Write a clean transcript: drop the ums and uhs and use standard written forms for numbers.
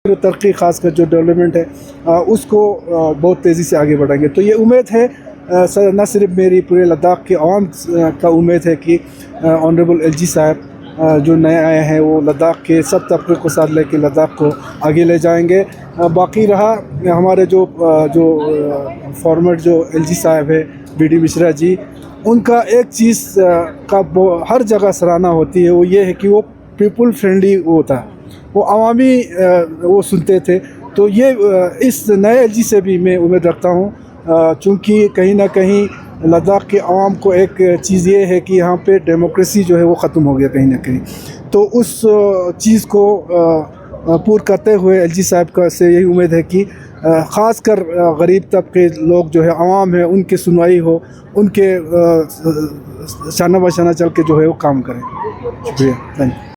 तरक्की खासकर जो डेवलपमेंट है उसको बहुत तेज़ी से आगे बढ़ाएंगे। तो ये उम्मीद है न सिर्फ मेरी, पूरे लद्दाख के आवाम का उम्मीद है कि ऑनरेबल एलजी साहब जो नए आए हैं वो लद्दाख के सब तबके को साथ लेके लद्दाख को आगे ले जाएंगे। बाकी रहा हमारे जो फॉर्मर जो एलजी साहब है बीडी मिश्रा जी, उनका एक चीज़ का हर जगह सराहना होती है, वो ये है कि वो पीपल फ्रेंडली होता है, वो अवामी वो सुनते थे। तो ये इस नए एलजी से भी मैं उम्मीद रखता हूँ, चूँकि कहीं ना कहीं लद्दाख के आवाम को एक चीज़ ये है कि यहाँ पे डेमोक्रेसी जो है वो ख़त्म हो गया कहीं ना कहीं। तो उस चीज़ को पूर्ण करते हुए एलजी साहब का से यही उम्मीद है कि ख़ास कर गरीब तबके लोग जो है आवाम है उनकी सुनवाई हो, उनके शाना बशाना चल के जो है वो काम करें। शुक्रिया, थैंक यू।